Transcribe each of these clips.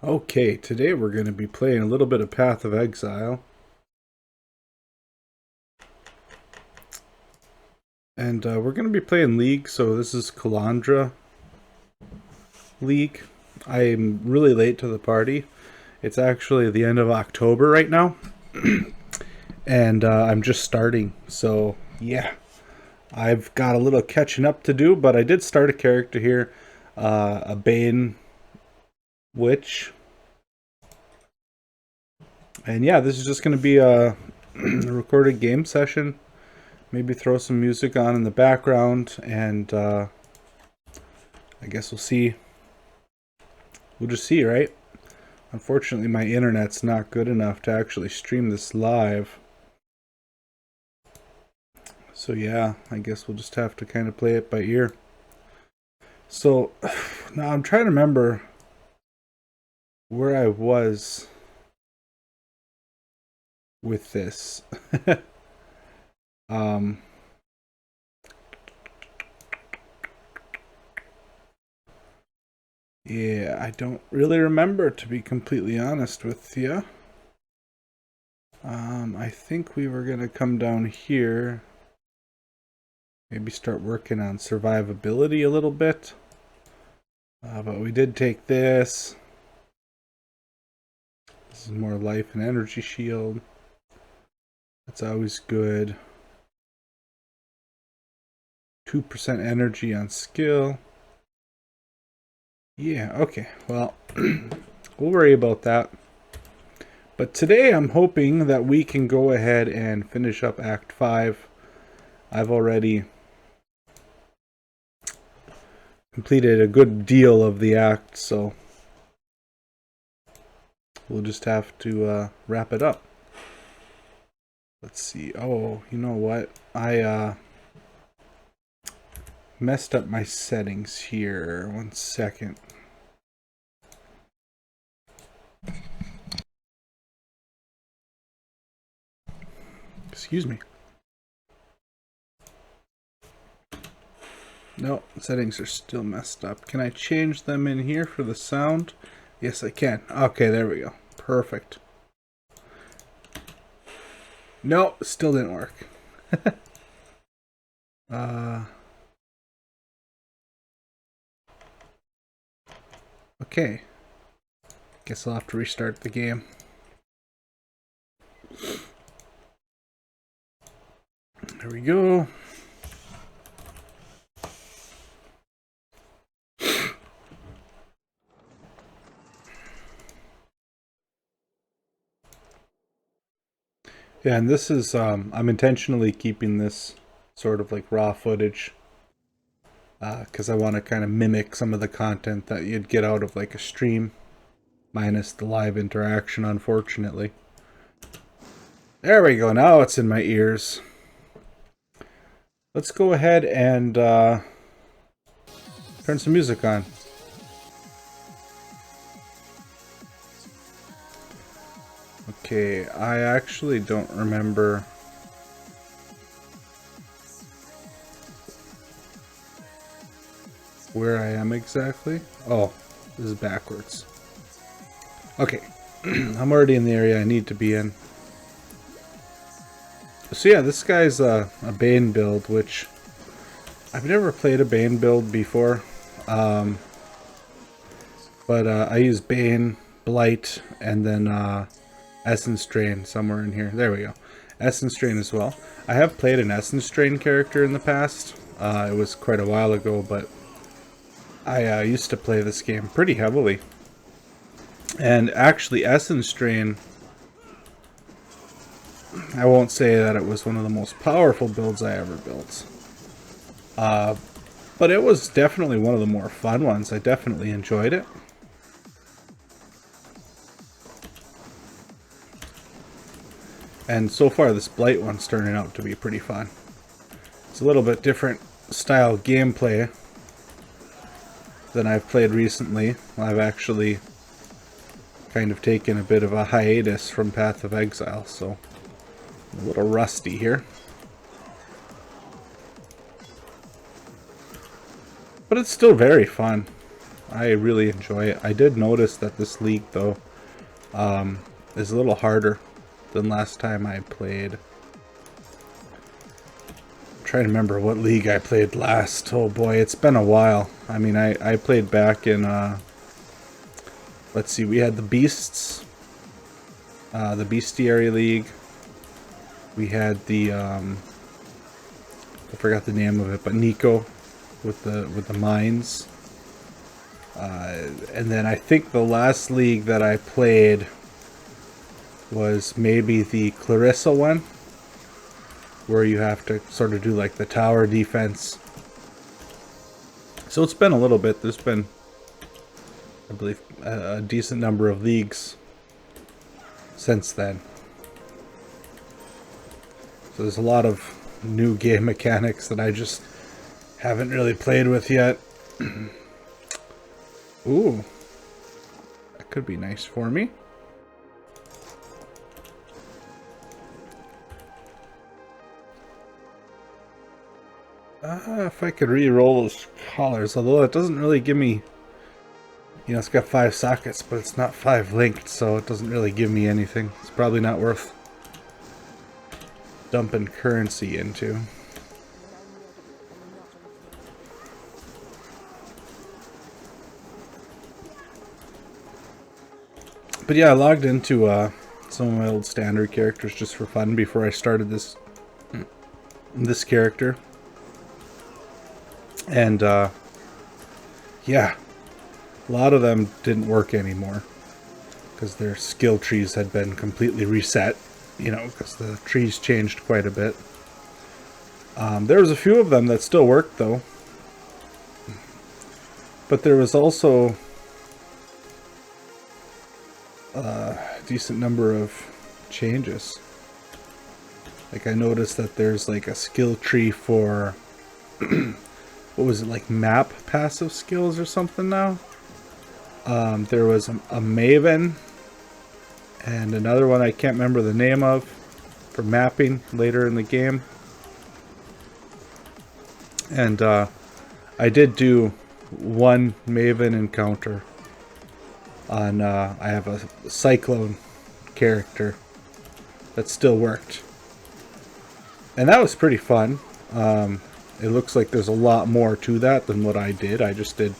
Okay, today we're going to be playing a little bit of Path of Exile. And we're going to be playing League, so this is Kalandra League. I'm really late to the party. It's actually the end of October right now. And I'm just starting, so yeah. I've got a little catching up to do, but I did start a character here. A Bane Witch. And yeah, this is just going to be a recorded game session. Maybe throw some music on in the background, and I guess we'll see. We'll just see, right? Unfortunately, my internet's not good enough to actually stream this live. So yeah, I guess we'll just have to kind of play it by ear. So now I'm trying to remember where I was with this. Yeah, I don't really remember, to be completely honest with you. I think we were gonna come down here, maybe start working on survivability a little bit. But we did take this. This is more life and energy shield. That's always good. 2% energy on skill. Yeah, okay. Well, we'll worry about that. But today I'm hoping that we can go ahead and finish up Act 5. I've already completed a good deal of the act, so we'll just have to wrap it up. Let's see. Oh, you know what? I messed up my settings here. 1 second. Excuse me. No, settings are still messed up. Can I change them in here for the sound? Yes, I can. Okay, there we go. Perfect. No, still didn't work. Okay. Guess I'll have to restart the game. There we go. Yeah, and this is, I'm intentionally keeping this sort of like raw footage, because I want to kind of mimic some of the content that you'd get out of like a stream, minus the live interaction, unfortunately. There we go, now it's in my ears. Let's go ahead and turn some music on. Okay, I actually don't remember where I am exactly. Oh, this is backwards. Okay, I'm already in the area I need to be in. So yeah, this guy's a Bane build, which I've never played a Bane build before. But I use Bane, Blight, and then Essence Drain somewhere in here. There we go. Essence Drain as well. I have played an Essence Drain character in the past. It was quite a while ago, but I used to play this game pretty heavily. And actually, Essence Drain, I won't say that it was one of the most powerful builds I ever built. But it was definitely one of the more fun ones. I definitely enjoyed it. And so far this Blight one's turning out to be pretty fun. It's a little bit different style gameplay than I've played recently. I've actually kind of taken a bit of a hiatus from Path of Exile, so I'm a little rusty here. But it's still very fun. I really enjoy it. I did notice that this league, though, is a little harder than last time I played. I'm trying to remember what league I played last. Oh boy, it's been a while. I mean, I played back in, let's see, we had the Beasts, the Bestiary League. We had the, I forgot the name of it, but Nico with the mines. And then I think the last league that I played was maybe the Clarissa one, where you have to sort of do like the tower defense. So it's been a little bit. There's been, I believe, a decent number of leagues since then. So there's a lot of new game mechanics that I just haven't really played with yet. Ooh, that could be nice for me. If I could re-roll those collars, although it doesn't really give me, you know, it's got 5 sockets, but it's not 5 linked, so it doesn't really give me anything. It's probably not worth dumping currency into. But yeah, I logged into some of my old standard characters just for fun before I started this character. And yeah, a lot of them didn't work anymore because their skill trees had been completely reset, you know, because the trees changed quite a bit. There was a few of them that still worked though, but there was also a decent number of changes. Like I noticed that there's like a skill tree for what was it, like map passive skills or something now? There was a Maven and another one I can't remember the name of for mapping later in the game. And I did do one Maven encounter on, I have a Cyclone character that still worked. And that was pretty fun. It looks like there's a lot more to that than what I did. I just did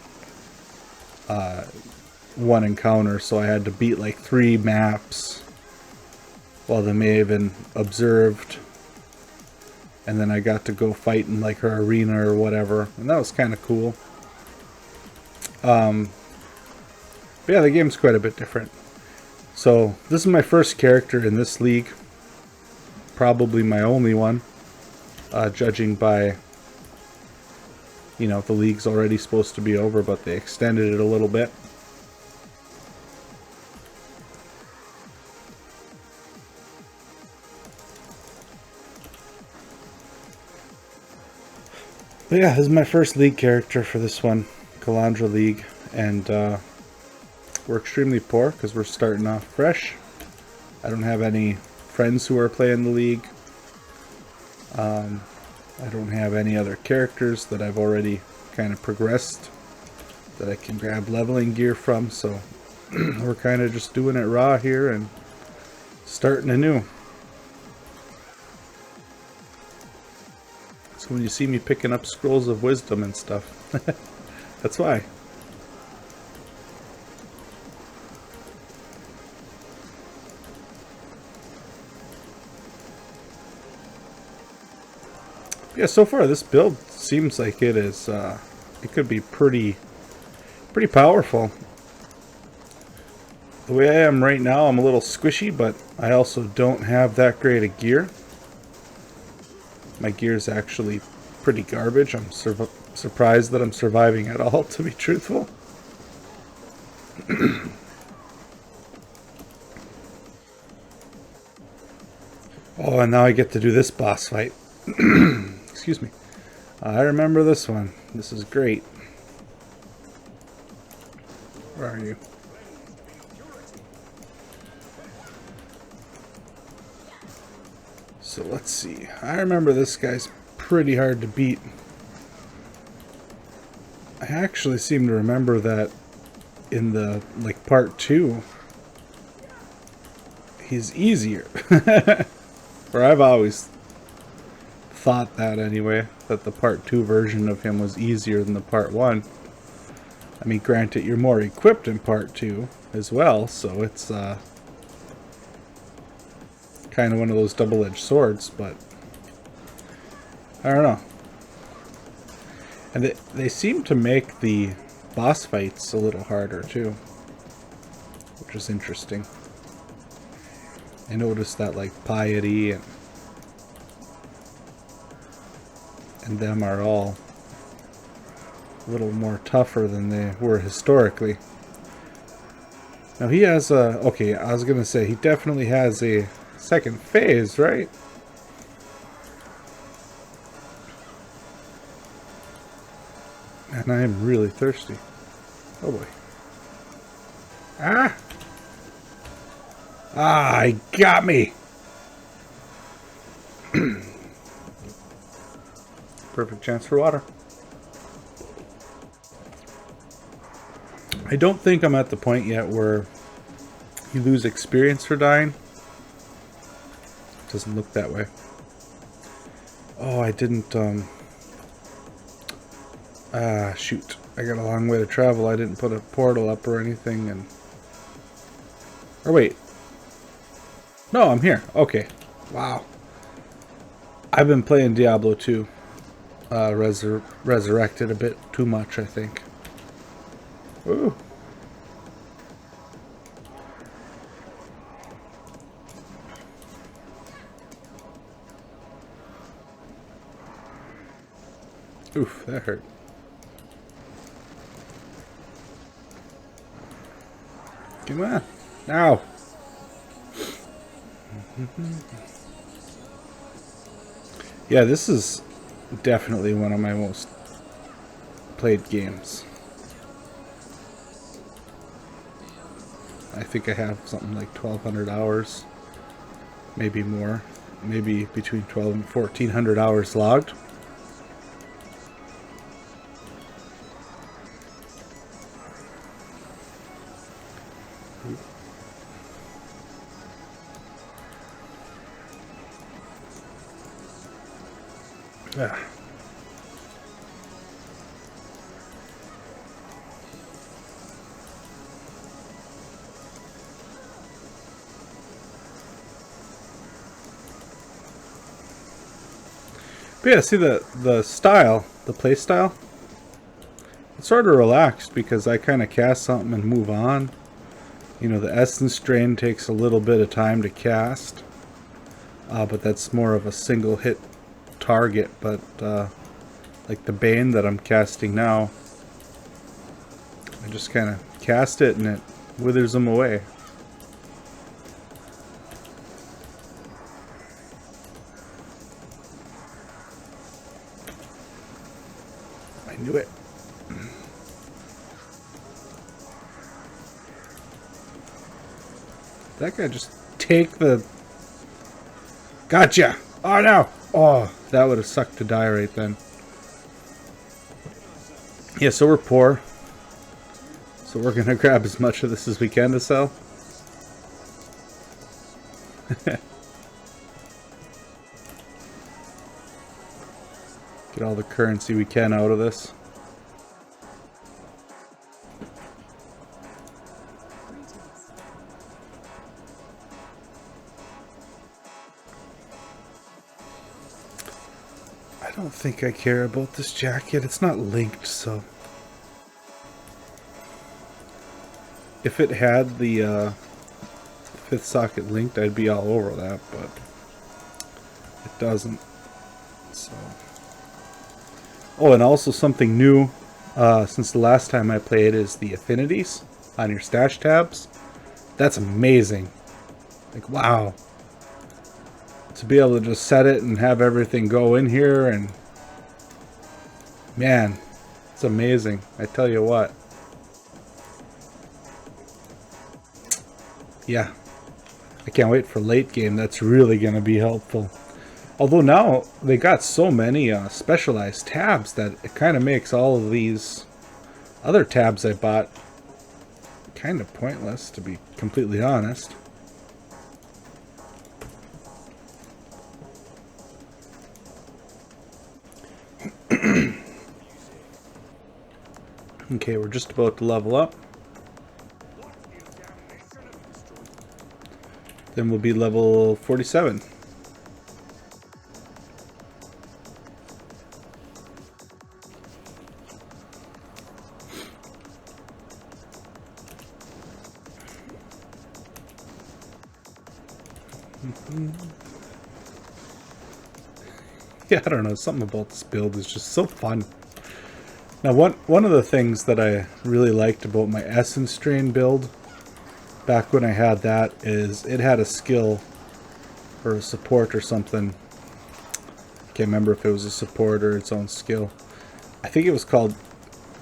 one encounter, so I had to beat like 3 maps while the Maven observed. And then I got to go fight in like her arena or whatever. And that was kind of cool. But yeah, the game's quite a bit different. So this is my first character in this league. Probably my only one. Judging by, you know, the league's already supposed to be over, but they extended it a little bit. But yeah, this is my first league character for this one, Kalandra League, and we're extremely poor because we're starting off fresh. I don't have any friends who are playing the league. I don't have any other characters that I've already kind of progressed that I can grab leveling gear from, so we're kind of just doing it raw here and starting anew. So when you see me picking up scrolls of wisdom and stuff, that's why. Yeah, so far this build seems like it is, it could be pretty powerful. The way I am right now, I'm a little squishy, but I also don't have that great a gear. My gear is actually pretty garbage. I'm surprised that I'm surviving at all, to be truthful. Oh, and now I get to do this boss fight. Excuse me. I remember this one. This is great. Where are you? So let's see. I remember this guy's pretty hard to beat. I actually seem to remember that in the, like, part 2, he's easier. Or I've always thought that anyway, that the part 2 version of him was easier than the part 1. I mean, granted, you're more equipped in part 2 as well, so it's kind of one of those double-edged swords, but I don't know. And they seem to make the boss fights a little harder too, which is interesting. I noticed that, like, Piety and them are all a little more tougher than they were historically. Now he has a... Okay, I was gonna say, he definitely has a second phase, right? And I am really thirsty. Oh boy. Ah! Ah, he got me! Perfect chance for water. I don't think I'm at the point yet where you lose experience for dying. It doesn't look that way. Oh, I didn't, shoot. I got a long way to travel. I didn't put a portal up or anything, and... Or wait. No, I'm here. Okay. Wow. I've been playing Diablo 2. Resurrected a bit too much, I think. Ooh. Oof, that hurt. Come on. Now. Yeah, this is definitely one of my most played games. I think I have something like 1,200 hours. Maybe more. Maybe between 1,200 and 1,400 hours logged. Ah. But yeah, see the style, the play style, it's sort of relaxed because I kind of cast something and move on. You know, the Essence Drain takes a little bit of time to cast, but that's more of a single hit target. But like the Bane that I'm casting now, I just kind of cast it and it withers them away. I knew it. That guy just take the... Gotcha! Oh no! Oh, that would have sucked to die right then. Yeah, so we're poor. So we're gonna grab as much of this as we can to sell. Get all the currency we can out of this. I don't think I care about this jacket. It's not linked, so... If it had the 5th socket linked, I'd be all over that, but it doesn't. So... Oh, and also something new since the last time I played is the affinities on your stash tabs. That's amazing. Like, wow. To be able to just set it and have everything go in here, and man, it's amazing. I tell you what. Yeah. I can't wait for late game. That's really going to be helpful. Although now they got so many specialized tabs that it kind of makes all of these other tabs I bought kind of pointless, to be completely honest. Okay, we're just about to level up. Then we'll be level 47. Yeah, I don't know, something about this build is just so fun. Now, one of the things that I really liked about my Essence Drain build, back when I had that, is it had a skill, or a support or something. Can't remember if it was a support or its own skill. I think it was called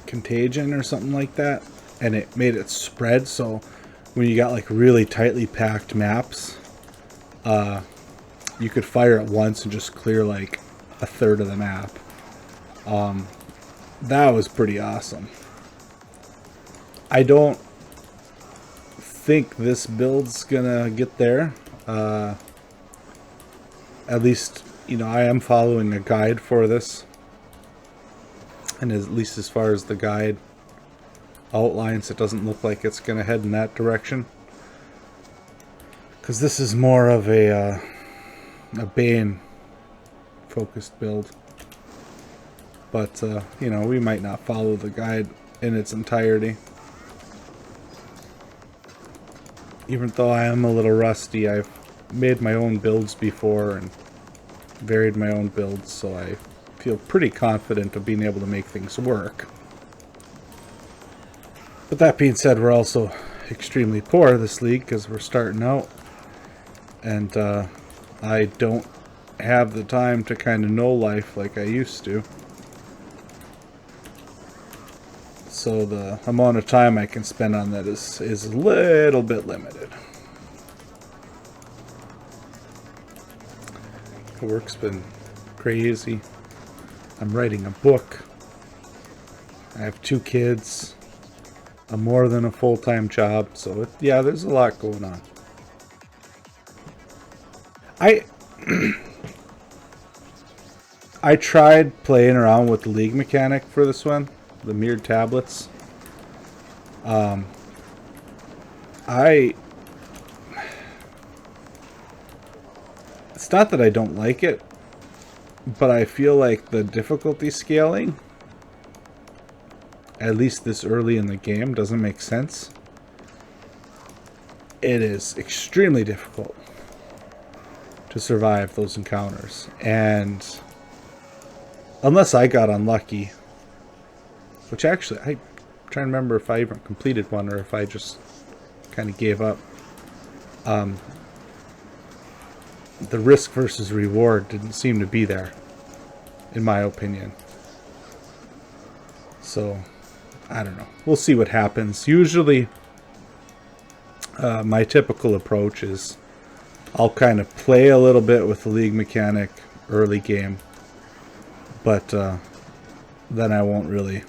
Contagion or something like that, and it made it spread, so when you got like really tightly packed maps, you could fire at once and just clear like a third of the map. That was pretty awesome. I don't think this build's gonna get there. At least, you know, I am following a guide for this, and at least as far as the guide outlines, it doesn't look like it's gonna head in that direction, because this is more of a Bane focused build. But, you know, we might not follow the guide in its entirety. Even though I am a little rusty, I've made my own builds before and varied my own builds, so I feel pretty confident of being able to make things work. But that being said, we're also extremely poor this league because we're starting out. And I don't have the time to kind of know life like I used to. So the amount of time I can spend on that is a little bit limited. The work's been crazy. I'm writing a book. I have 2 kids. I'm more than a full-time job. So yeah, there's a lot going on. I tried playing around with the league mechanic for this one. The mirrored tablets. It's not that I don't like it, but I feel like the difficulty scaling, at least this early in the game, doesn't make sense. It is extremely difficult to survive those encounters, and unless I got unlucky, which actually, I'm trying to remember if I even completed one or if I just kind of gave up. The risk versus reward didn't seem to be there, in my opinion. So, I don't know. We'll see what happens. Usually, my typical approach is I'll kind of play a little bit with the league mechanic early game, but then I won't really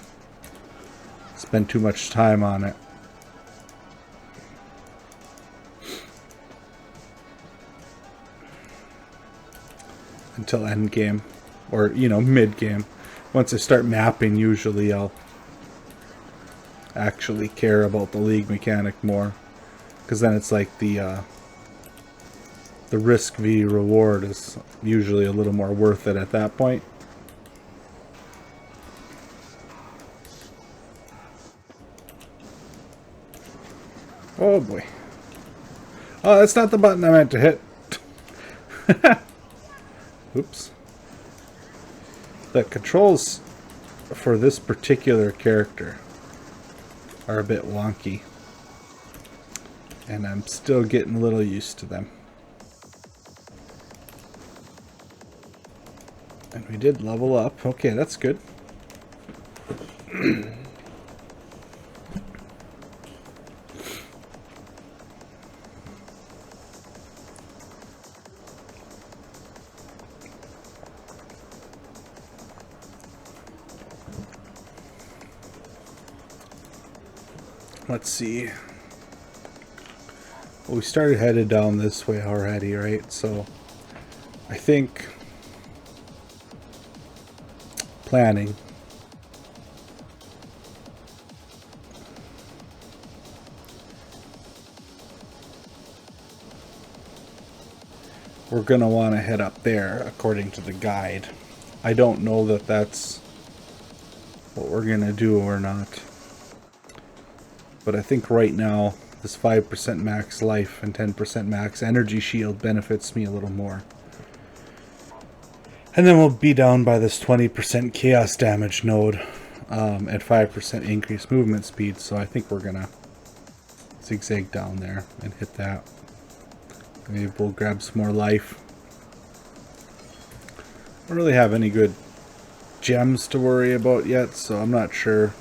spend too much time on it. Until end game, or, you know, mid game. Once I start mapping, usually I'll actually care about the league mechanic more, because then it's like the risk v reward is usually a little more worth it at that point. Oh boy. Oh, that's not the button I meant to hit. Oops. The controls for this particular character are a bit wonky, and I'm still getting a little used to them. And we did level up. Okay, that's good. Let's see. we started headed down this way already, right? So I think planning. We're going to want to head up there according to the guide. I don't know that that's what we're going to do or not. But I think right now this 5% max life and 10% max energy shield benefits me a little more. And then we'll be down by this 20% chaos damage node at 5% increased movement speed. So I think we're going to zigzag down there and hit that. Maybe we'll grab some more life. I don't really have any good gems to worry about yet, so I'm not sure.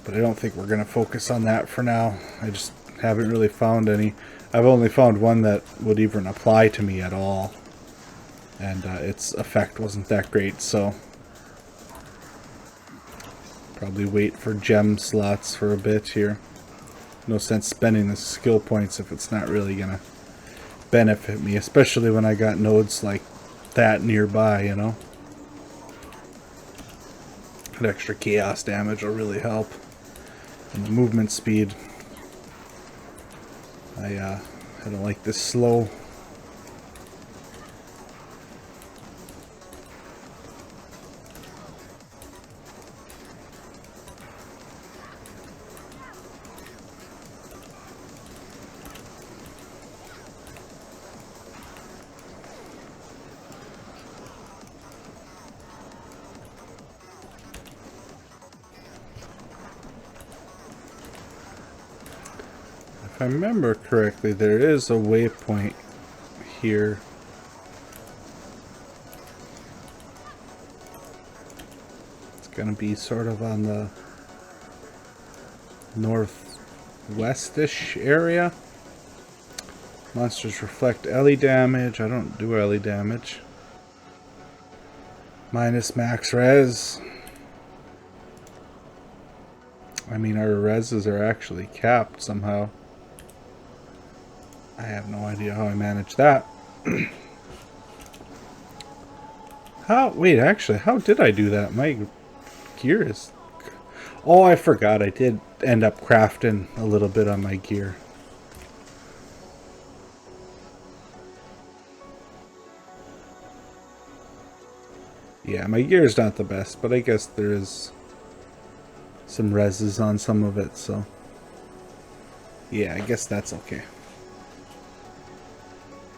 But I don't think we're going to focus on that for now. I just haven't really found any. I've only found one that would even apply to me at all. And its effect wasn't that great, so probably wait for gem slots for a bit here. No sense spending the skill points if it's not really gonna benefit me, especially when I got nodes like that nearby, you know. That extra chaos damage will really help. And the movement speed. I don't like this slow. If I remember correctly, there is a waypoint here. It's going to be sort of on the northwestish area. Monsters reflect ele damage. I don't do ele damage. Minus max res. I mean, our reses are actually capped somehow. I have no idea how I managed that. Wait, actually, how did I do that? My gear is... Oh, I forgot. I did end up crafting a little bit on my gear. Yeah, my gear is not the best, but I guess there is some reses on some of it, so... Yeah, I guess that's okay.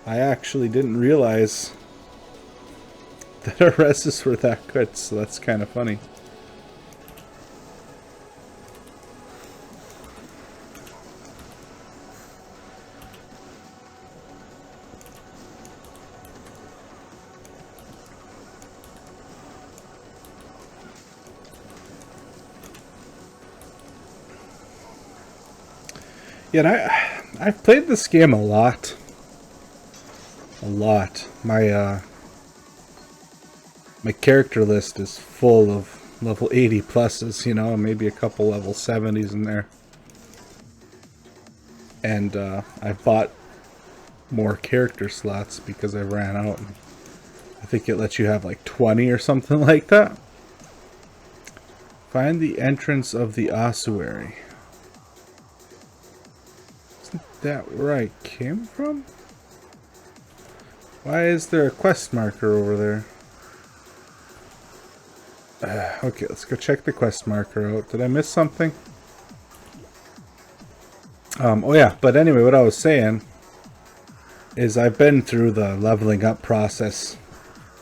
I actually didn't realize that our reses were that good, so that's kind of funny. Yeah, and I've played this game a lot. My my character list is full of level 80 pluses, you know, maybe a couple level 70s in there. And I've bought more character slots because I ran out. I think it lets you have like 20 or something like that. Find the entrance of the ossuary. Isn't that where I came from? Why is there a quest marker over there? Okay, let's go check the quest marker out. Did I miss something? Oh yeah, but anyway, what I was saying is I've been through the leveling up process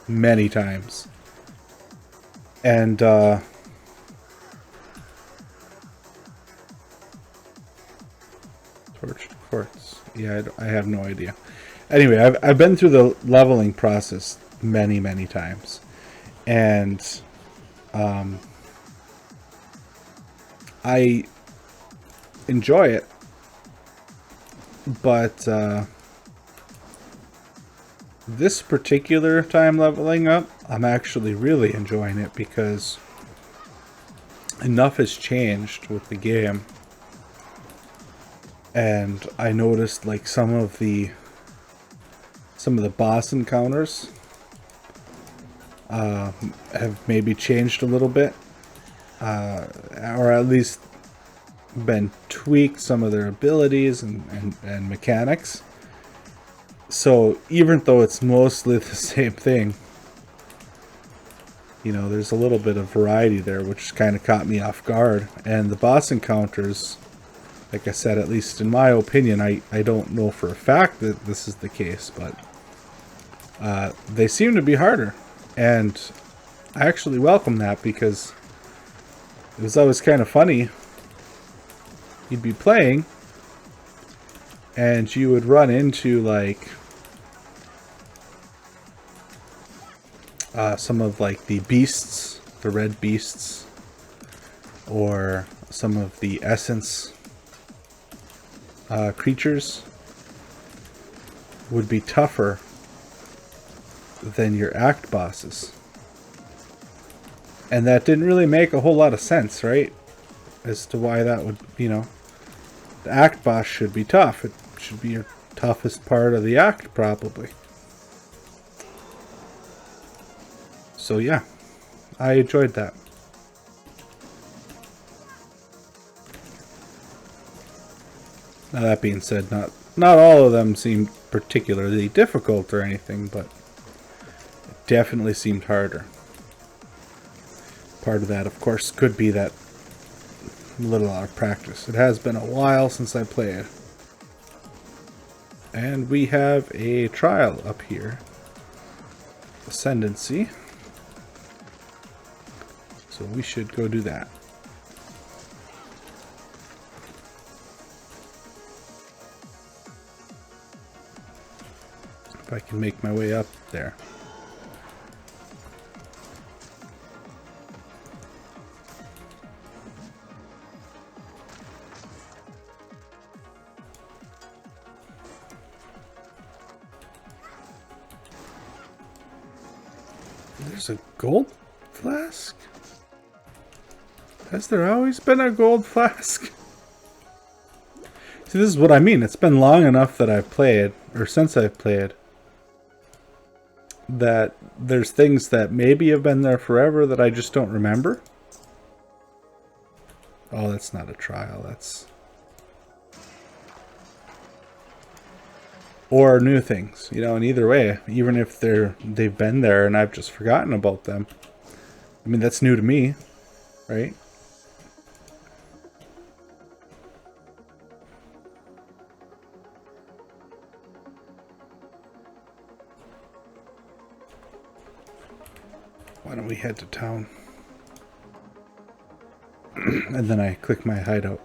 many times. And Torched Courts. Yeah, I have no idea. Anyway, I've been through the leveling process many times, and I enjoy it, but this particular time leveling up, I'm actually really enjoying it because enough has changed with the game And I noticed like some of the boss encounters have maybe changed a little bit, or at least been tweaked, some of their abilities and mechanics. So even though it's mostly the same thing, you know, there's a little bit of variety there, which kind of caught me off guard. And the boss encounters, like I said, at least in my opinion, I don't know for a fact that this is the case, but they seem to be harder. And I actually welcome that, because it was always kind of funny. You'd be playing and you would run into like some of like the beasts, the red beasts, or some of the essence creatures would be tougher than your act bosses. And that didn't really make a whole lot of sense, right? As to why that would, you know, the act boss should be tough. It should be your toughest part of the act, probably. So yeah, I enjoyed that. Now that being said, not all of them seemed particularly difficult or anything, but it definitely seemed harder. Part of that, of course, could be that little out of practice. It has been a while since I played. And we have a trial up here. Ascendancy. So we should go do that. If I can make my way up there. There's a gold flask? Has there always been a gold flask? See, this is what I mean. It's been long enough that I've played, or since I've played, that there's things that maybe have been there forever that I just don't remember. Oh, that's not a trial. That's... Or new things, you know, and either way, even if they've been there and I've just forgotten about them, I mean, that's new to me, right? Why don't we head to town? And then I click my hideout.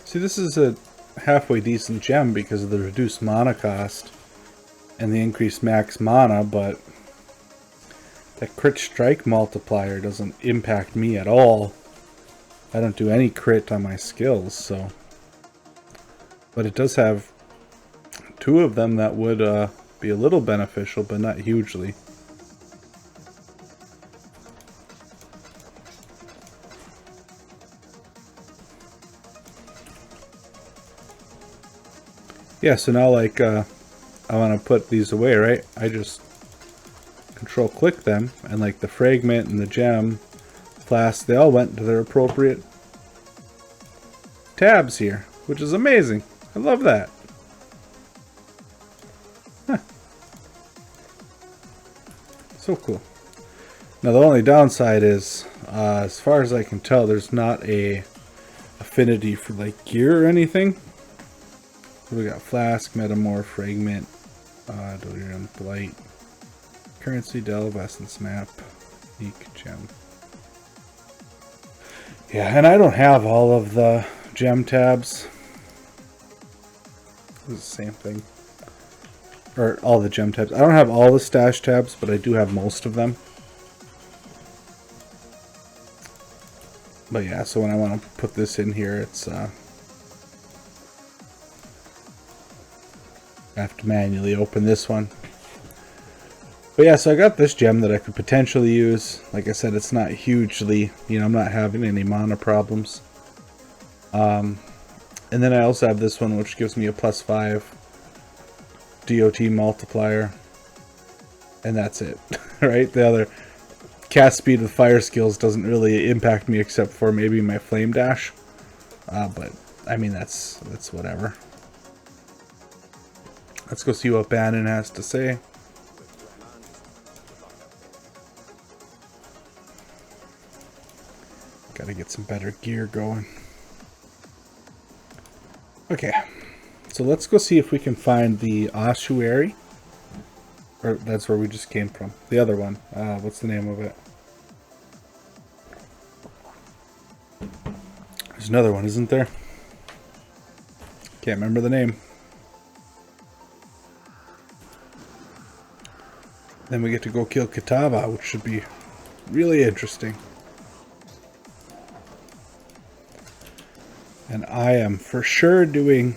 See, this is a halfway decent gem because of the reduced mana cost and the increased max mana, but that crit strike multiplier doesn't impact me at all. I don't do any crit on my skills, so... But it does have two of them that would be a little beneficial, but not hugely. Yeah, so now like I want to put these away, right? I just control click them, and like the fragment and the gem flask, they all went to their appropriate tabs here, which is amazing. I love that. Huh. So cool. Now the only downside is, as far as I can tell, there's not a affinity for like gear or anything. We got flask, metamorph, fragment, delirium, blight, currency, delve, essence map, unique gem. Yeah, and I don't have all of the gem tabs. This is the same thing. Or all the gem tabs. I don't have all the stash tabs, but I do have most of them. But yeah, so when I want to put this in here, it's I have to manually open this one. But yeah, so I got this gem that I could potentially use. Like I said, it's not hugely, you know, I'm not having any mana problems. And then I also have this one, which gives me a +5 DOT multiplier. And that's it, right? The other cast speed with fire skills doesn't really impact me except for maybe my flame dash. But I mean, that's whatever. Let's go see what Bane has to say. Gotta get some better gear going. Okay, so let's go see if we can find the Ossuary. Or that's where we just came from. The other one. What's the name of it? There's another one, isn't there? Can't remember the name. Then we get to go kill Kitava, which should be really interesting. And I am for sure doing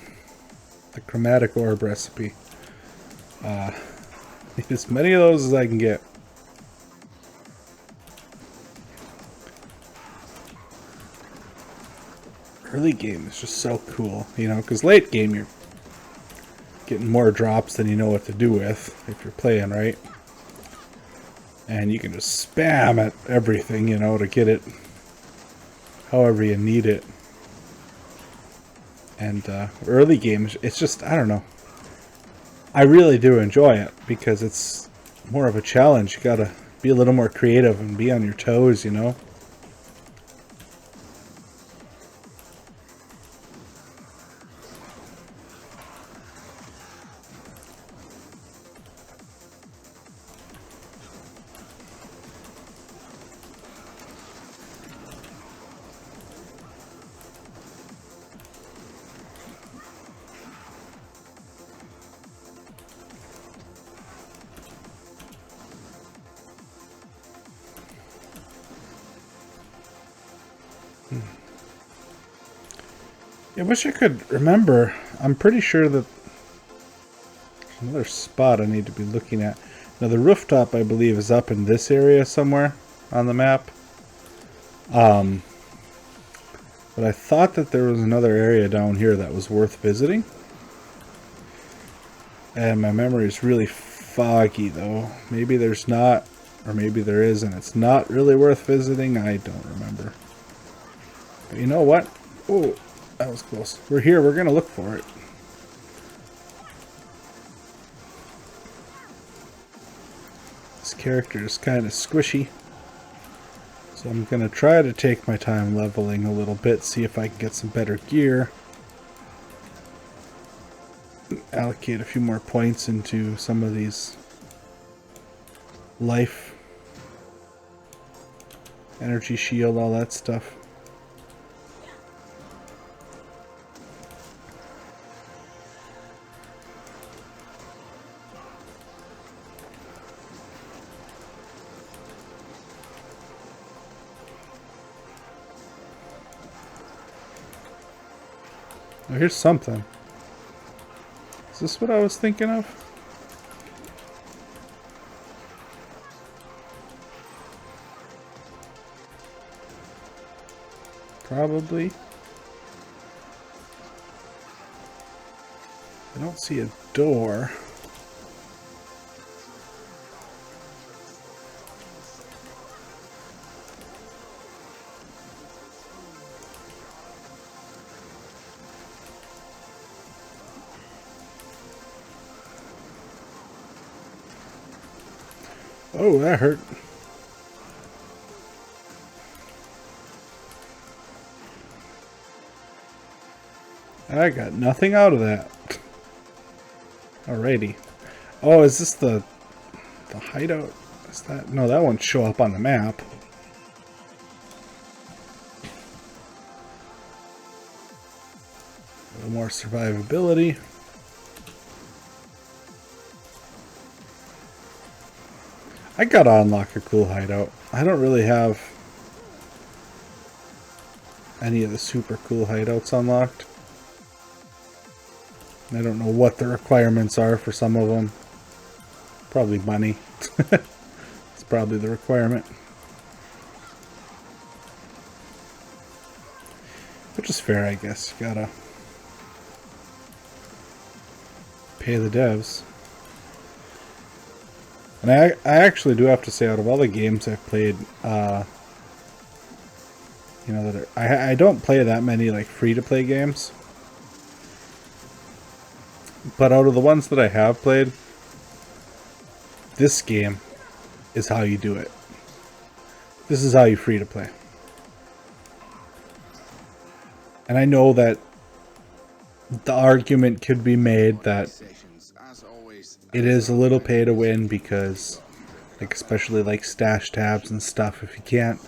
the chromatic orb recipe. Need as many of those as I can get. Early game is just so cool, you know, because late game you're getting more drops than you know what to do with if you're playing right. And you can just spam at everything, you know, to get it however you need it. And early games, it's just, I don't know. I really do enjoy it because it's more of a challenge. You gotta be a little more creative and be on your toes, you know. I wish I could remember. I'm pretty sure that there's another spot I need to be looking at. Now the rooftop, I believe, is up in this area somewhere on the map. But I thought that there was another area down here that was worth visiting. And my memory is really foggy, though. Maybe there's not, or maybe there is, and it's not really worth visiting. I don't remember. But you know what? Oh, that was close. We're here. We're going to look for it. This character is kind of squishy. So I'm going to try to take my time leveling a little bit, see if I can get some better gear. Allocate a few more points into some of these life, energy shield, all that stuff. Oh, here's something. Is this what I was thinking of? Probably. I don't see a door. Oh, that hurt. I got nothing out of that. Alrighty. Oh, is this the hideout? Is that? No, that won't show up on the map. A little more survivability. I gotta unlock a cool hideout. I don't really have any of the super cool hideouts unlocked. I don't know what the requirements are for some of them. Probably money. It's probably the requirement. Which is fair, I guess. You gotta pay the devs. And I actually do have to say, out of all the games I've played, you know, that I don't play that many like free-to-play games. But out of the ones that I have played, this game is how you do it. This is how you free-to-play. And I know that the argument could be made that it is a little pay to win because, like, especially like stash tabs and stuff, if you can't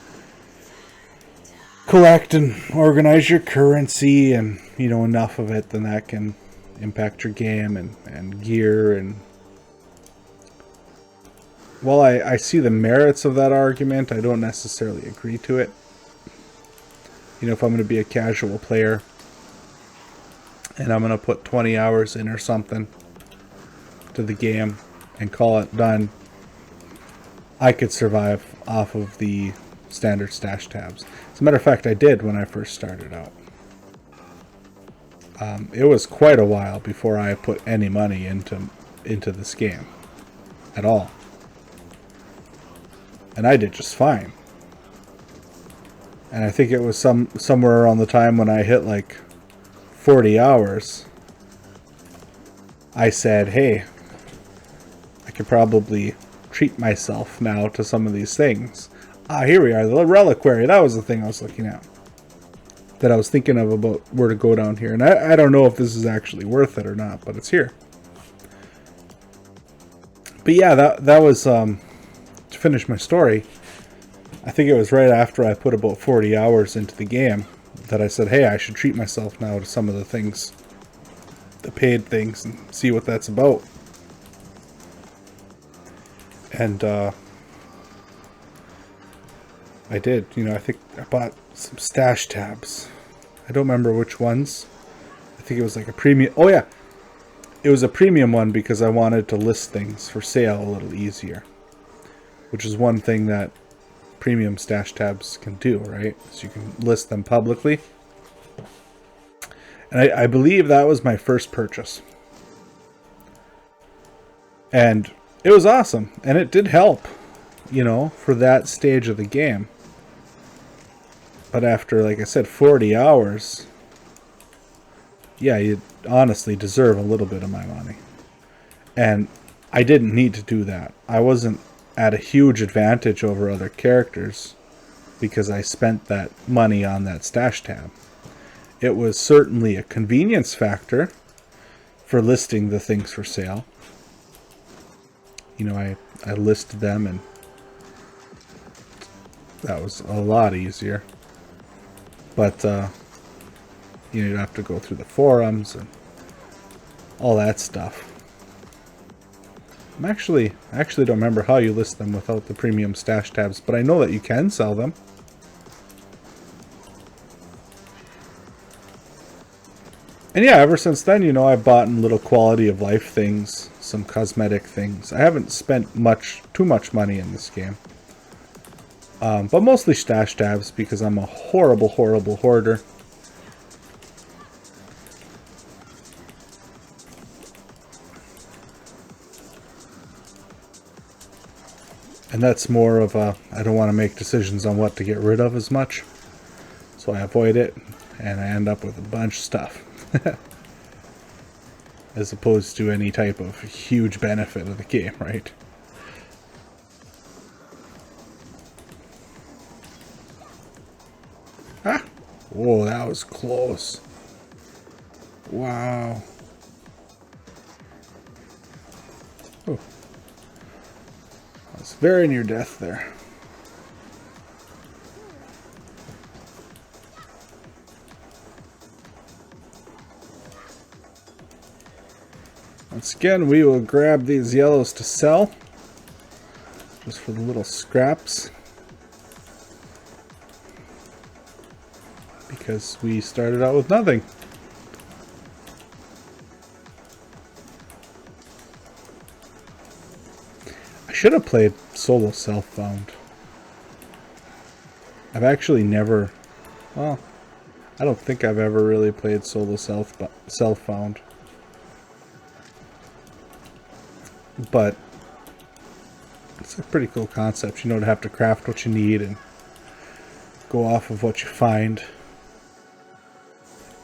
collect and organize your currency and, you know, enough of it, then that can impact your game and gear. And while I see the merits of that argument, I don't necessarily agree to it. You know, if I'm going to be a casual player and I'm going to put 20 hours in or something to the game and call it done, I could survive off of the standard stash tabs. As a matter of fact, I did when I first started out. It was quite a while before I put any money into this game at all. And I did just fine. And I think it was somewhere around the time when I hit like 40 hours, I said, hey, I could probably treat myself now to some of these things. Ah, here we are, the Reliquary. That was the thing I was looking at. That I was thinking of about where to go down here. And I don't know if this is actually worth it or not, but it's here. But yeah, that was, to finish my story, I think it was right after I put about 40 hours into the game that I said, hey, I should treat myself now to some of the things, the paid things, and see what that's about. And I did. You know, I think I bought some stash tabs. I don't remember which ones. I think it was like a premium. Oh yeah, it was a premium one because I wanted to list things for sale a little easier, which is one thing that premium stash tabs can do, right? So you can list them publicly. And I believe that was my first purchase. And it was awesome. And it did help, you know, for that stage of the game. But after, like I said, 40 hours, yeah, you honestly deserve a little bit of my money. And I didn't need to do that. I wasn't at a huge advantage over other characters because I spent that money on that stash tab. It was certainly a convenience factor for listing the things for sale. You know, I listed them and that was a lot easier. But, you know, you'd have to go through the forums and all that stuff. I actually don't remember how you list them without the premium stash tabs, but I know that you can sell them. And yeah, ever since then, you know, I've bought little quality of life things, some cosmetic things. I haven't spent too much money in this game. But mostly stash tabs because I'm a horrible, horrible hoarder. And that's more of a, I don't want to make decisions on what to get rid of as much. So I avoid it, and I end up with a bunch of stuff. As opposed to any type of huge benefit of the game, right? Ah! Whoa, that was close. Wow. Oh. That's very near death there. Once again, we will grab these yellows to sell. Just for the little scraps. Because we started out with nothing. I should have played solo self-found. I've actually never... Well, I don't think I've ever really played solo self-found. But it's a pretty cool concept, you know, to have to craft what you need and go off of what you find.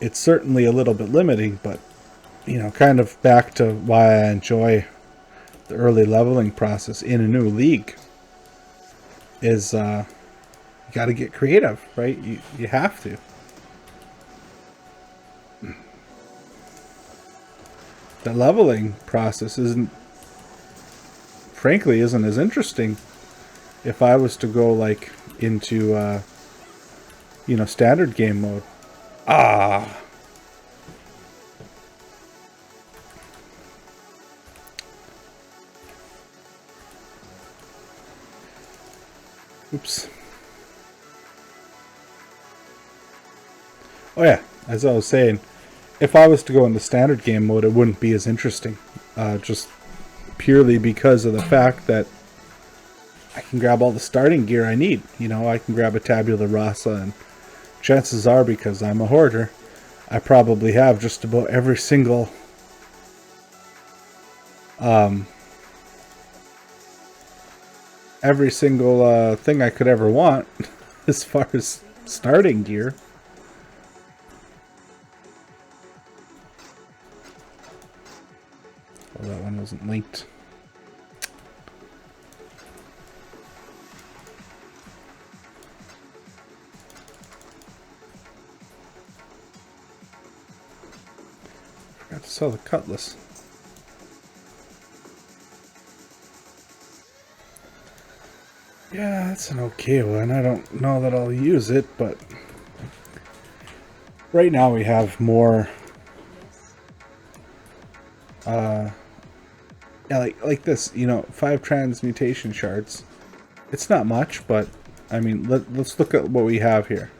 It's certainly a little bit limiting, but, you know, kind of back to why I enjoy the early leveling process in a new league is you got to get creative, right? You have to. The leveling process frankly isn't as interesting if I was to go like into you know, standard game mode. Oops. Oh yeah, as I was saying, if I was to go into standard game mode, it wouldn't be as interesting. Just purely because of the fact that I can grab all the starting gear I need. You know, I can grab a tabula rasa, and chances are, because I'm a hoarder, I probably have just about every single thing I could ever want as far as starting gear. Oh, that one wasn't linked. Forgot to sell the cutlass. Yeah, that's an okay one. I don't know that I'll use it, but right now we have more yeah, like this, you know, 5 transmutation shards. It's not much, but I mean, let's look at what we have here.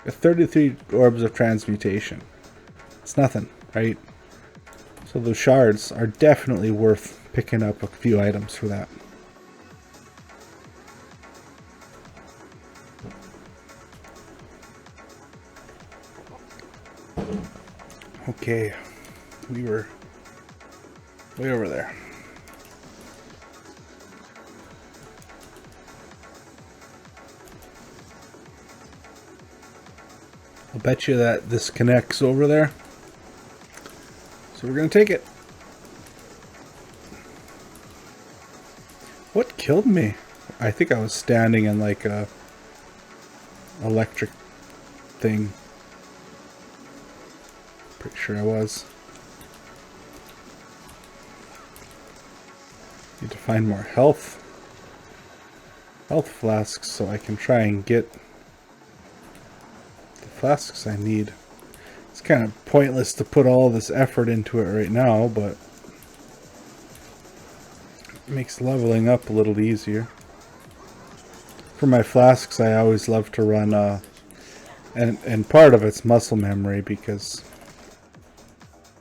33 orbs of transmutation. It's nothing, right? So those shards are definitely worth picking up a few items for that. Okay, we were way over there. I'll bet you that this connects over there. So we're going to take it. What killed me? I think I was standing in like a electric thing. Pretty sure I was. Need to find more health flasks so I can try and get the flasks I need. It's kind of pointless to put all this effort into it right now, but it makes leveling up a little easier. For my flasks, I always love to run and part of it's muscle memory because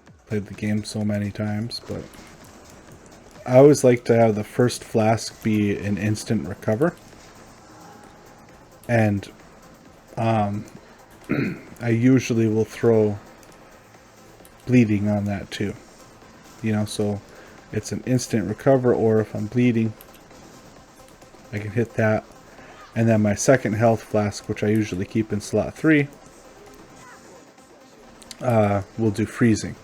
I played the game so many times, but I always like to have the first flask be an instant recover, and I usually will throw bleeding on that too, you know, so it's an instant recover, or if I'm bleeding I can hit that, and then my second health flask, which I usually keep in slot 3, will do freezing.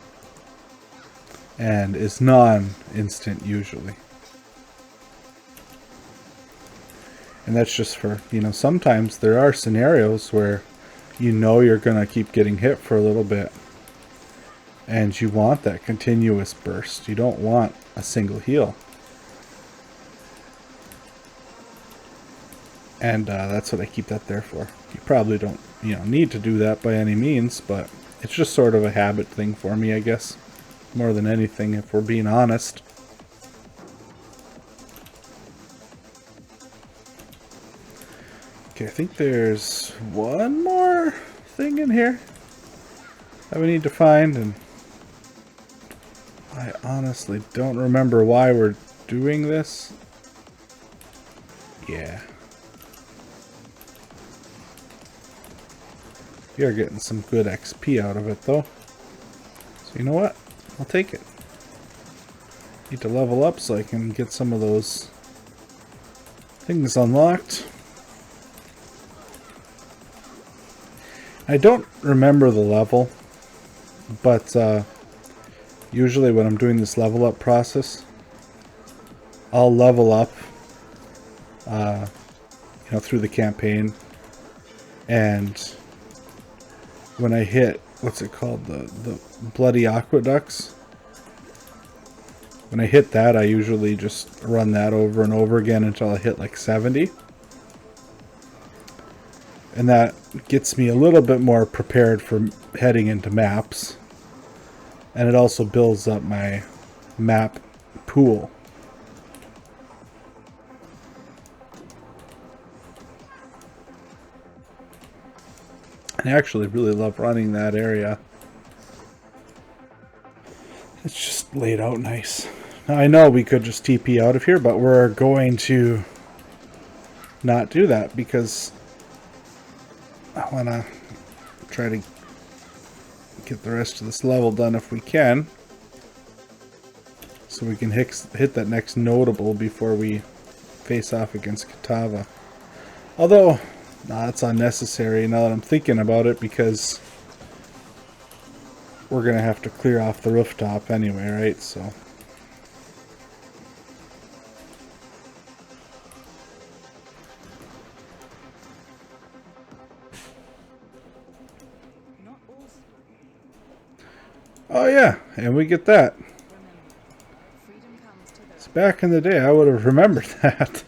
And is non-instant usually. And that's just for, you know, sometimes there are scenarios where you know you're going to keep getting hit for a little bit. And you want that continuous burst. You don't want a single heal. And that's what I keep that there for. You probably don't, you know, need to do that by any means, but it's just sort of a habit thing for me, I guess. More than anything, if we're being honest. Okay, I think there's one more thing in here that we need to find, and I honestly don't remember why we're doing this. Yeah. We are getting some good XP out of it, though. So you know what? I'll take it. Need to level up so I can get some of those things unlocked. I don't remember the level, but usually when I'm doing this level up process, I'll level up through the campaign, and when I hit, what's it called, the bloody aqueducts, when I hit that, I usually just run that over and over again until I hit like 70. And that gets me a little bit more prepared for heading into maps. And it also builds up my map pool. I actually really love running that area. It's just laid out nice. Now, I know we could just TP out of here, but we're going to not do that because I want to try to get the rest of this level done if we can, so we can hit that next notable before we face off against Kitava. Although, that's unnecessary now that I'm thinking about it, because we're going to have to clear off the rooftop anyway, right? So oh yeah, and we get that. It's back in the day, I would have remembered that.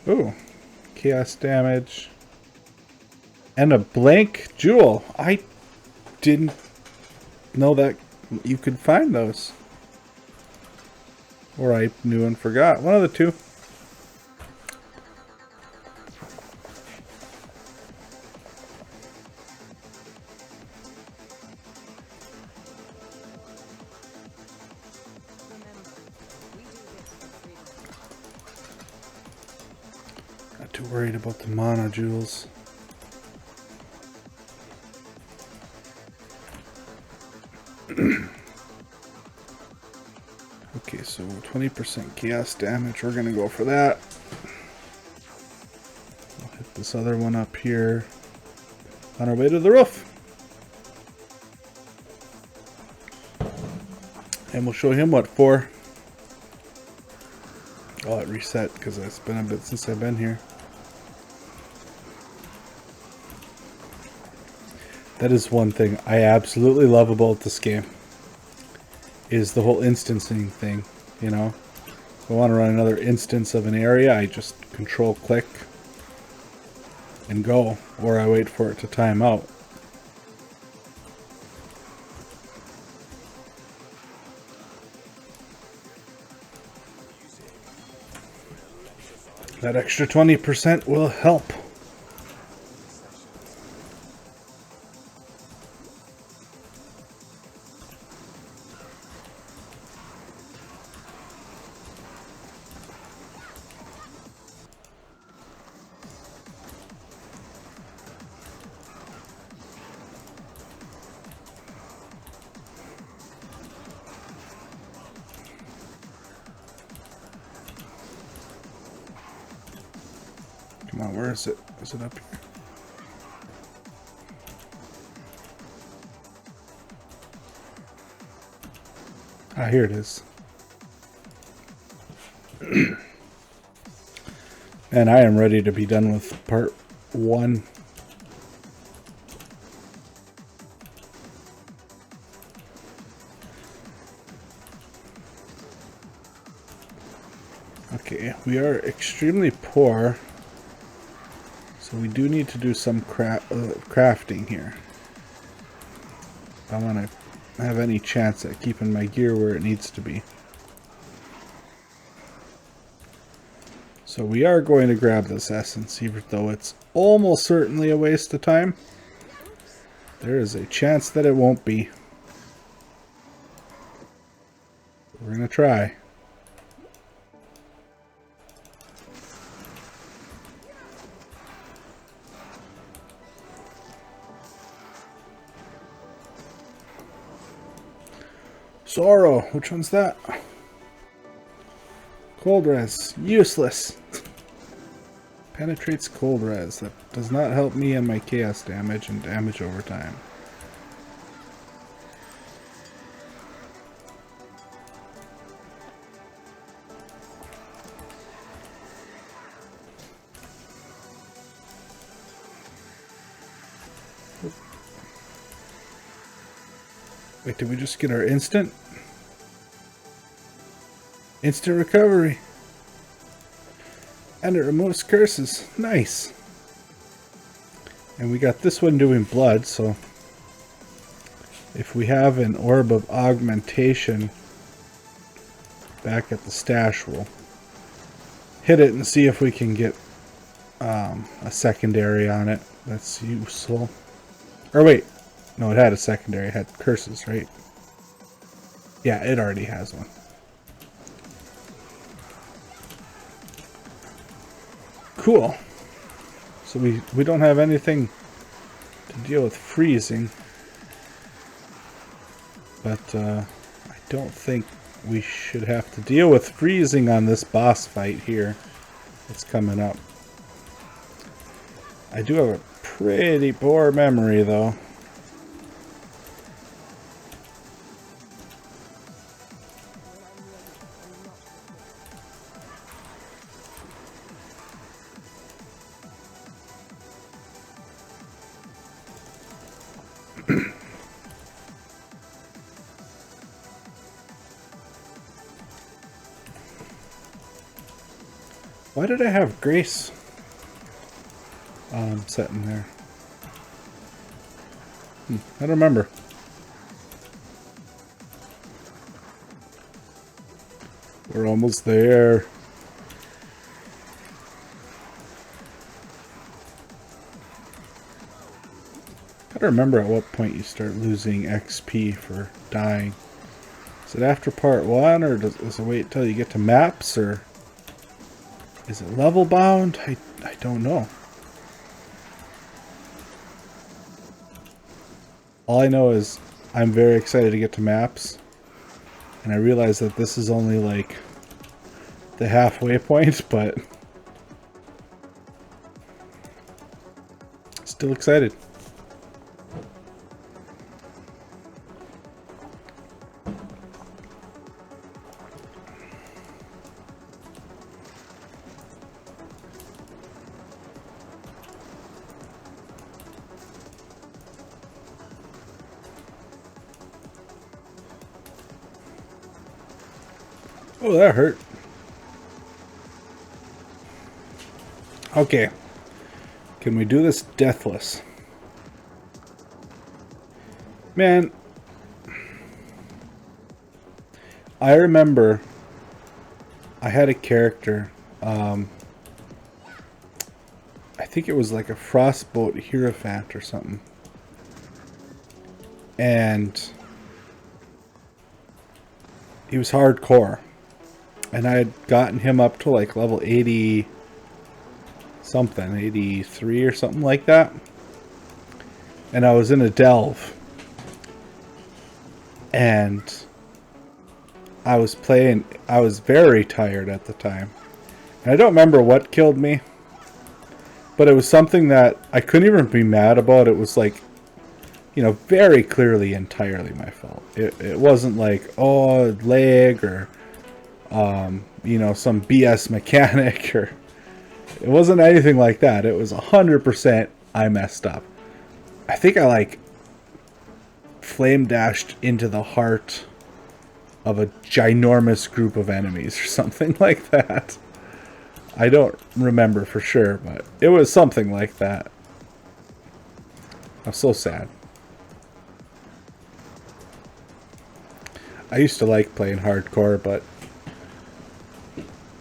Ooh, chaos damage. And a blank jewel. I didn't know that you could find those. Or I knew and forgot. One of the two. Not too worried about the mana jewels. Okay, so 20% chaos damage. We're going to go for that. We'll hit this other one up here on our way to the roof. And we'll show him what for. Oh, it reset because it's been a bit since I've been here. That is one thing I absolutely love about this game, is the whole instancing thing, you know. If I want to run another instance of an area, I just control click and go, or I wait for it to time out. That extra 20% will help. Come on, where is it? Is it up here? Ah, here it is. And I am ready to be done with part 1. Okay, we are extremely poor. So we do need to do some crafting here. If I want to have any chance at keeping my gear where it needs to be. So we are going to grab this essence, even though it's almost certainly a waste of time. There is a chance that it won't be. We're going to try. Sorrow, which one's that? Cold res, useless. Penetrates cold res. That does not help me in my chaos damage and damage over time. Wait, did we just get our instant? Instant recovery. And it removes curses. Nice. And we got this one doing blood, so if we have an orb of augmentation back at the stash, we'll hit it and see if we can get a secondary on it. That's useful. Or wait. No, it had a secondary. It had curses, right? Yeah, it already has one. Cool. So we don't have anything to deal with freezing. But I don't think we should have to deal with freezing on this boss fight here that's coming up. I do have a pretty poor memory, though. Why did I have Grace set in there? I don't remember. We're almost there. Gotta remember at what point you start losing XP for dying. Is it after part 1, or does it wait till you get to maps, or is it level bound? I don't know. All I know is I'm very excited to get to maps, and I realize that this is only like the halfway point, but still excited. Oh, that hurt. Okay. Can we do this deathless? Man, I remember I had a character, I think it was like a Frostbolt Hierophant or something. And he was hardcore. And I had gotten him up to like level 80 something, 83 or something like that. And I was in a delve. And I was playing, I was very tired at the time. And I don't remember what killed me. But it was something that I couldn't even be mad about. It was like, you know, very clearly entirely my fault. It wasn't like, oh, lag or you know, some BS mechanic, or it wasn't anything like that. It was 100% I messed up. I think I like flame dashed into the heart of a ginormous group of enemies or something like that. I don't remember for sure, but it was something like that. I'm so sad. I used to like playing hardcore, but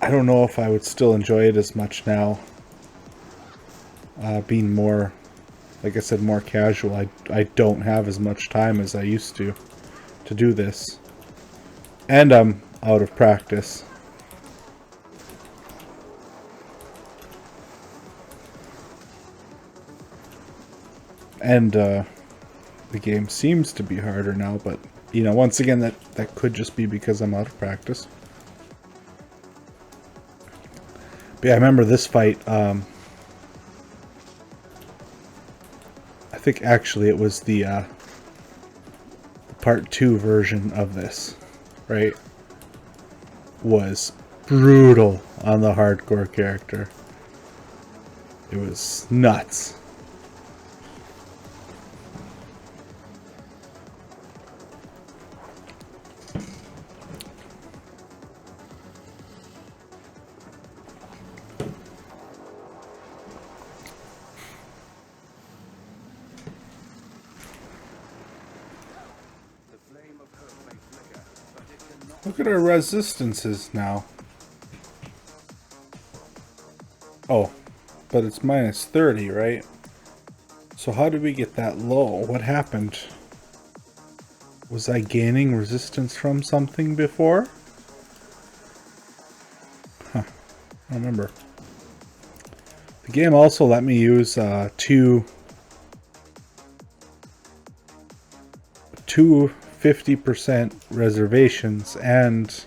I don't know if I would still enjoy it as much now. Being more, like I said, more casual. I don't have as much time as I used to do this. And I'm out of practice. And the game seems to be harder now, but you know, once again, that could just be because I'm out of practice. But yeah, I remember this fight. I think actually it was the part 2 version of this, right? Was brutal on the hardcore character. It was nuts. Look at our resistances now. Oh, but it's minus 30, right? So how did we get that low? What happened? Was I gaining resistance from something before? Huh, I don't remember. The game also let me use two 50% reservations and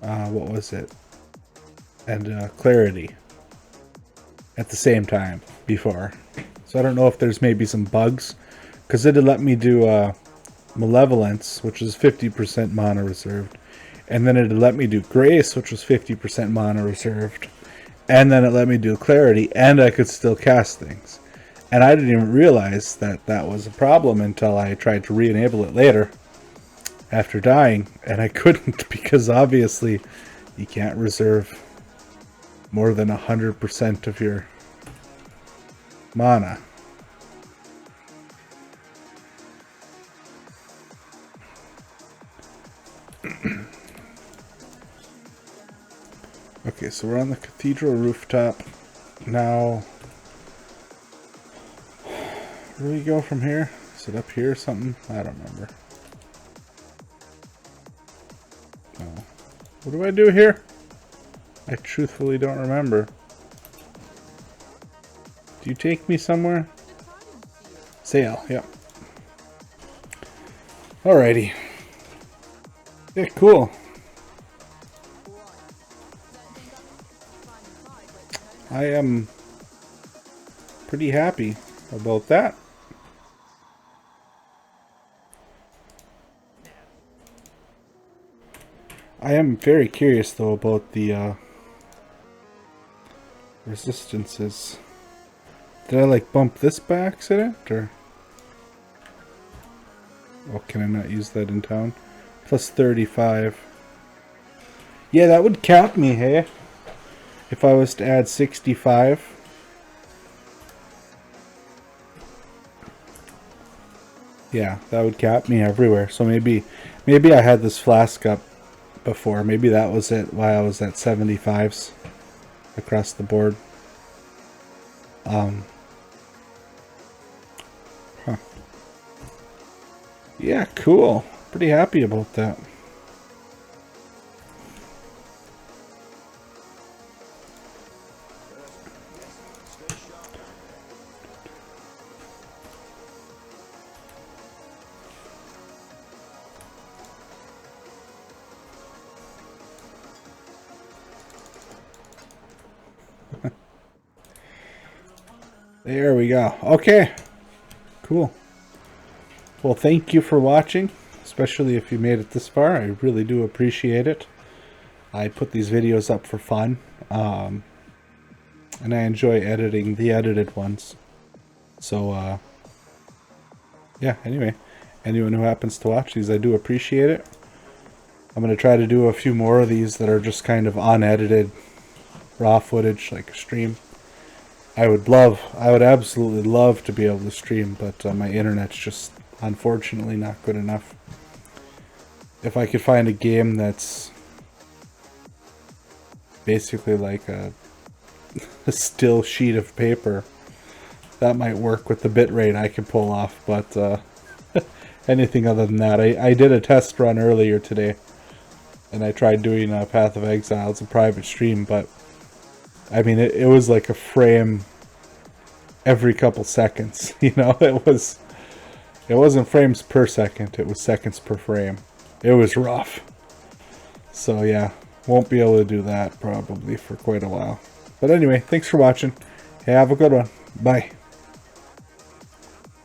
what was it? And clarity at the same time before. So I don't know if there's maybe some bugs, because it had let me do malevolence, which is 50% mana reserved, and then it had let me do grace, which was 50% mana reserved, and then it let me do clarity, and I could still cast things. And I didn't even realize that that was a problem until I tried to re-enable it later after dying, and I couldn't, because obviously you can't reserve more than 100% of your mana. Okay, so we're on the Cathedral Rooftop now. Where do we go from here? Is it up here or something? I don't remember. No. What do I do here? I truthfully don't remember. Do you take me somewhere? Exile, yep. Alrighty. Yeah, cool. I am pretty happy about that. I am very curious though about the resistances. Did I like bump this by accident, or? Oh, can I not use that in town? Plus 35. Yeah, that would cap me, hey? If I was to add 65. Yeah, that would cap me everywhere. So maybe I had this flask up before. Maybe that was it, why I was at 75s across the board. Huh. Yeah, cool. Pretty happy about that. There we go. Okay. Cool. Well, thank you for watching, especially if you made it this far. I really do appreciate it. I put these videos up for fun, and I enjoy editing the edited ones. So, yeah, anyway, anyone who happens to watch these, I do appreciate it. I'm going to try to do a few more of these that are just kind of unedited, raw footage, like a stream. I would absolutely love to be able to stream, but my internet's just unfortunately not good enough. If I could find a game that's basically like a still sheet of paper. That might work with the bitrate I can pull off, but anything other than that. I did a test run earlier today, and I tried doing Path of Exile. It's a private stream, but I mean, it was like a frame every couple seconds. You know, it wasn't frames per second, it was seconds per frame. It was rough. So yeah, won't be able to do that probably for quite a while. But anyway, thanks for watching. Hey, have a good one. Bye.